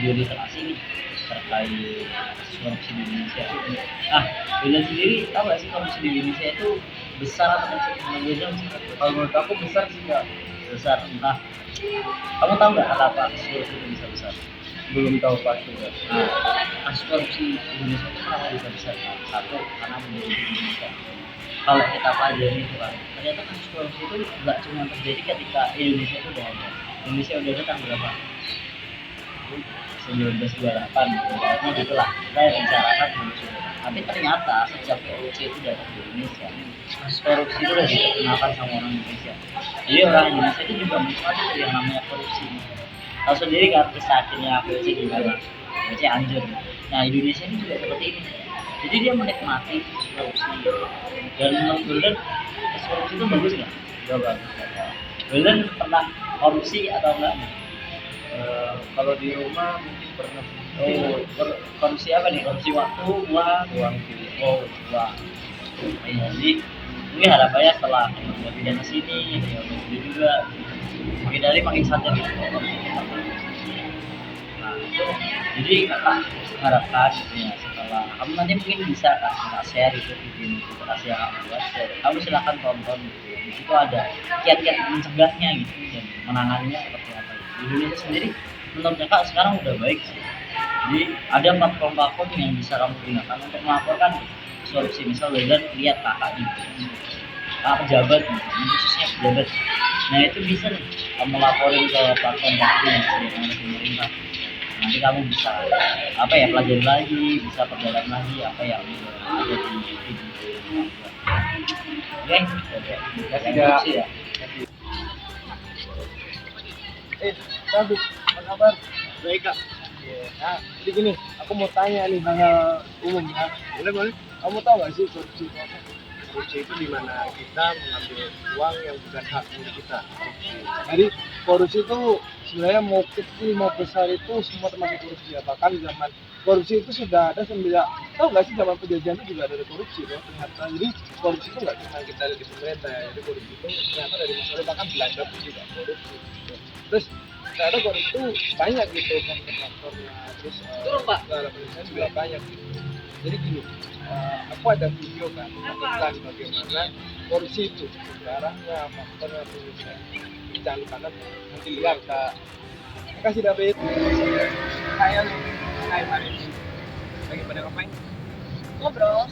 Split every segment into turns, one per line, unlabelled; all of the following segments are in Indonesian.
video literasi nih terkait korupsi di Indonesia. Nah, Wildan sendiri tahu nggak sih korupsi di Indonesia itu besar atau kecil? Menurut Wildan,
Kalau menurut aku besar sih Kak.
besar. Nah, kamu tahu nggak kenapa kasus korupsi itu bisa besar?
Belum tahu pasti Kak.
Nah, kasus korupsi di Indonesia itu kenapa bisa besar? Nah, satu, karena menjadi di Indonesia. Kalau kita pelajari itu kan, ternyata kasus korupsi itu nggak cuma terjadi ketika Indonesia itu udah ada. Indonesia udah ada tahun berapa? 1928, ibaratnya gitulah. Kita bicarakan dulu. Tapi ternyata sejak korupsi itu datang di Indonesia, kasus korupsi itu udah diperkenalkan sama orang Indonesia. Jadi orang Indonesia itu juga menikmati tuh yang namanya korupsi. Tahu sendiri kan kisahnya PLC gimana? PLC anjir. Nah, Indonesia ini juga seperti ini. Jadi dia menikmati korupsi. Dan menurut Wildan, korupsi itu bagus nggak? Gak bagus. Wildan pernah korupsi atau enggak?
Kalau di rumah mungkin pernah.
Oh, korupsi apa nih? Korupsi waktu, uang
sih.
oh, uang. Iya, jadi mungkin harapannya setelah lebih dari sini, ya lebih juga makin dari makin sadar gitu. Nah, itu jadi kakak harapkan gitu ya, setelah kamu nanti mungkin bisa kakak share itu video literasi yang kamu buat, kamu silahkan tonton gitu ya. Di situ ada kiat-kiat mencegahnya gitu dan menanganinya seperti apa. Di Indonesia sendiri menurut kakak sekarang udah baik sih. Jadi ada platform-platform yang bisa kamu gunakan untuk melaporkan korupsi. Misal dan lihat kakak gitu, pejabat gitu, khususnya pejabat. Nah itu bisa nih kamu laporin ke platform yang disediakan oleh pemerintah. Nanti kamu bisa apa ya, pelajari lagi, bisa perjalanan lagi apa yang ada di video. Oke,
Kasih
ya.
Tapi apa kabar? Baik Kak. Nah, jadi gini, aku mau tanya nih hal umum ya. Boleh. Kamu tahu nggak sih korupsi itu apa? Korupsi itu di mana kita mengambil uang yang bukan hak milik kita. Jadi korupsi itu sebenarnya mau kecil mau besar itu semua termasuk korupsi ya. Bahkan zaman korupsi itu sudah ada semenjak, tahu nggak sih zaman penjajahan itu juga ada korupsi loh ternyata. Jadi korupsi itu nggak cuma kita ada di pemerintah ya. Jadi korupsi itu ternyata dari masyarakat, bahkan Belanda pun juga korupsi. Terus ternyata korupsi itu banyak gitu kan faktornya. Terus segala macamnya juga banyak gitu. Jadi gini, aku ada video kan menjelaskan bagaimana korupsi itu sejarahnya, faktornya, penyelesaiannya. Jangan lupa nanti lihat Kak. Terima kasih David. Hai Mari. Lagi pada ngapain?
Ngobrol.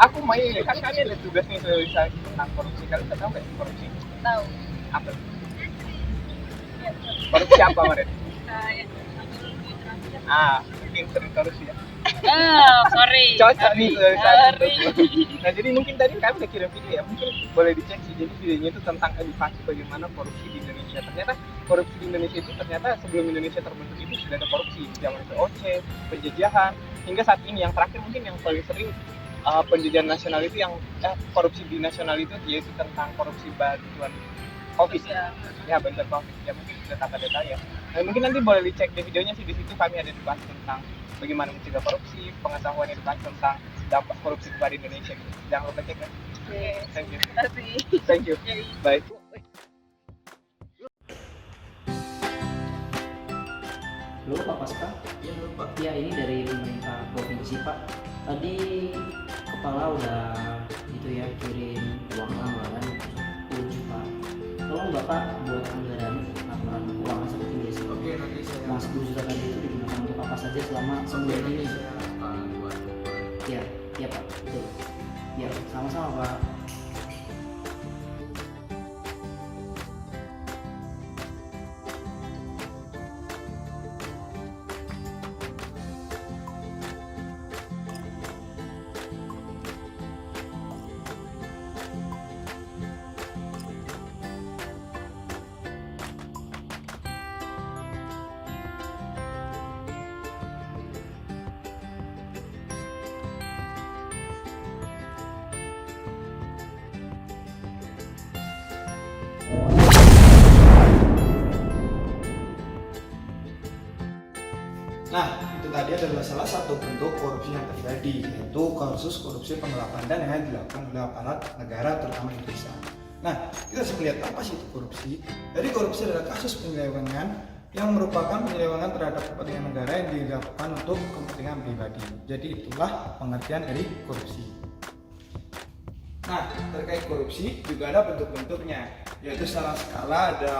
Aku mau ini kan kami ada tugas nih sosialisasi tentang korupsi. Kalian tahu nggak sih korupsi?
Tahu.
Apa? Korupsi apa Mari? Mungkin sering korupsi ya.
Sorry.
Cocok nih
Sorry.
Nah jadi mungkin tadi kami udah kirim video ya, mungkin boleh dicek sih. Jadi videonya itu tentang edukasi bagaimana korupsi di Indonesia. Ternyata korupsi di Indonesia itu ternyata sebelum Indonesia terbentuk itu sudah ada korupsi. Zaman VOC, penjajahan, hingga saat ini yang terakhir mungkin yang paling sering penjajahan nasional itu yang korupsi di nasional itu yaitu tentang korupsi bantuan COVID ya bantuan COVID ya, mungkin sudah kata detail ya. Nah, mungkin nanti boleh dicek di videonya sih, di situ kami ada dibahas tentang bagaimana mencegah korupsi, pengetahuan edukasi tentang dampak korupsi kepada Indonesia gitu. Jangan lupa cek ya. Thank you. Thank you. Bye.
Halo Pak Pasca.
Ya Pak.
Ya ini dari pemerintah provinsi Pak. Tadi kepala udah itu ya kirim uang anggaran 10 juta. Tolong Bapak buat anggaran laporan keuangan seperti biasa.
Oke, nanti saya
Mas 10 juta tadi itu digunakan untuk apa saja selama sebulan ini? Ya, ya Pak. Betul. Ya, sama-sama Pak.
Nah, itu tadi adalah salah satu bentuk korupsi yang terjadi, yaitu kasus korupsi penggelapan dana yang dilakukan oleh aparat negara, terutama Indonesia. Nah, kita harus melihat apa sih itu korupsi. Jadi korupsi adalah kasus penyelewengan yang merupakan penyelewengan terhadap kepentingan negara yang dilakukan untuk kepentingan pribadi. Jadi itulah pengertian dari korupsi. Nah, terkait korupsi juga ada bentuk-bentuknya, yaitu secara skala ada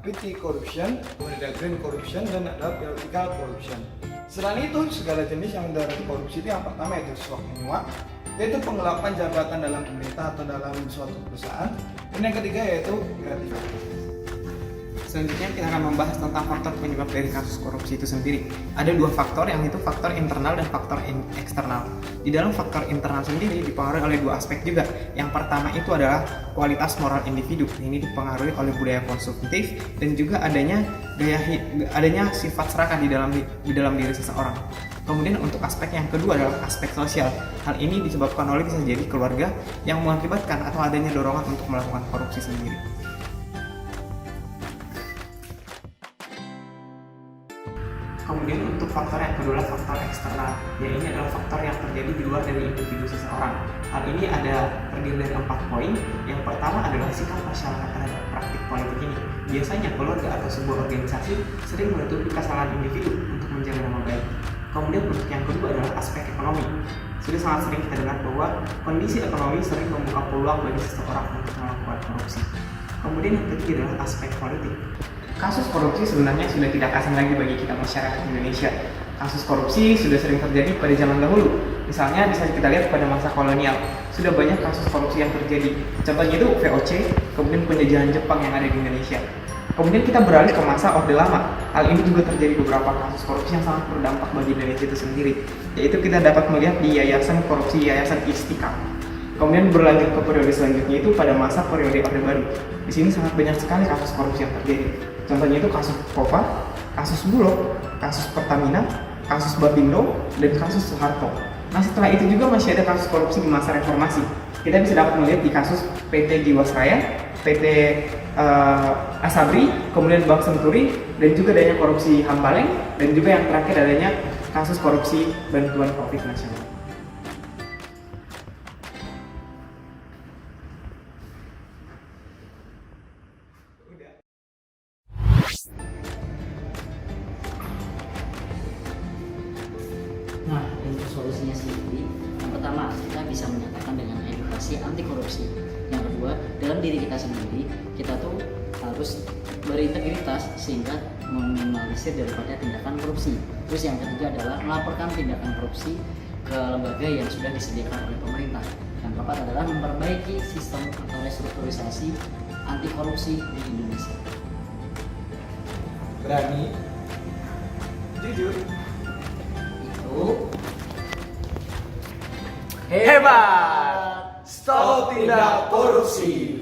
petty corruption, kemudian ada green corruption, dan ada vertical corruption. Selain itu, segala jenis yang dari korupsi itu yang pertama yaitu suap menyuap, yaitu penggelapan jabatan dalam pemerintah atau dalam suatu perusahaan, dan yang ketiga yaitu gratifikasi. Selanjutnya kita akan membahas tentang faktor penyebab dari kasus korupsi itu sendiri. Ada dua faktor, yang itu faktor internal dan faktor eksternal. Di dalam faktor internal sendiri dipengaruhi oleh dua aspek juga. Yang pertama itu adalah kualitas moral individu. Ini dipengaruhi oleh budaya konsumtif dan juga adanya sifat serakah di dalam diri seseorang. Kemudian untuk aspek yang kedua adalah aspek sosial. Hal ini disebabkan oleh bisa jadi keluarga yang mengakibatkan atau adanya dorongan untuk melakukan korupsi sendiri. Kemudian untuk faktor yang kedua adalah faktor eksternal, ya ini adalah faktor yang terjadi di luar dari individu seseorang. Hal ini terdiri dari 4 poin. Yang pertama adalah sikap masyarakat terhadap praktik politik ini. Biasanya keluarga atau sebuah organisasi sering menutupi kesalahan individu untuk menjaga nama baik. Kemudian untuk yang kedua adalah aspek ekonomi. Sudah sangat sering kita dengar bahwa kondisi ekonomi sering membuka peluang bagi seseorang untuk melakukan korupsi. Kemudian yang ketiga adalah aspek politik. Kasus korupsi sebenarnya sudah tidak asing lagi bagi kita masyarakat Indonesia. Kasus korupsi sudah sering terjadi pada zaman dahulu. Misalnya bisa kita lihat pada masa kolonial, sudah banyak kasus korupsi yang terjadi. Contohnya itu VOC, kemudian penjajahan Jepang yang ada di Indonesia. Kemudian kita beralih ke masa Orde Lama. Hal ini juga terjadi beberapa kasus korupsi yang sangat berdampak bagi Indonesia itu sendiri. Yaitu kita dapat melihat di Yayasan Korupsi Yayasan Istiqam. Kemudian berlanjut ke periode selanjutnya itu pada masa periode Orde Baru. Di sini sangat banyak sekali kasus korupsi yang terjadi. Contohnya itu kasus Kopa, kasus Bulog, kasus Pertamina, kasus Bapindo, dan kasus Soeharto. Nah setelah itu juga masih ada kasus korupsi di masa reformasi. Kita bisa dapat melihat di kasus PT Jiwasraya, PT Asabri, kemudian Bank Senturi, dan juga adanya korupsi Hambaleng, dan juga yang terakhir adanya kasus korupsi bantuan Covid nasional.
Nah, untuk solusinya sendiri, yang pertama kita bisa menyatakan dengan edukasi anti korupsi. Yang kedua, dalam diri kita sendiri, kita tuh harus berintegritas sehingga meminimalisir daripada tindakan korupsi. Terus yang ketiga adalah melaporkan tindakan korupsi ke lembaga yang sudah disediakan oleh pemerintah. Yang keempat adalah memperbaiki sistem atau restrukturisasi anti korupsi di Indonesia.
Berani, jujur,
Hebat! Stop tindak korupsi!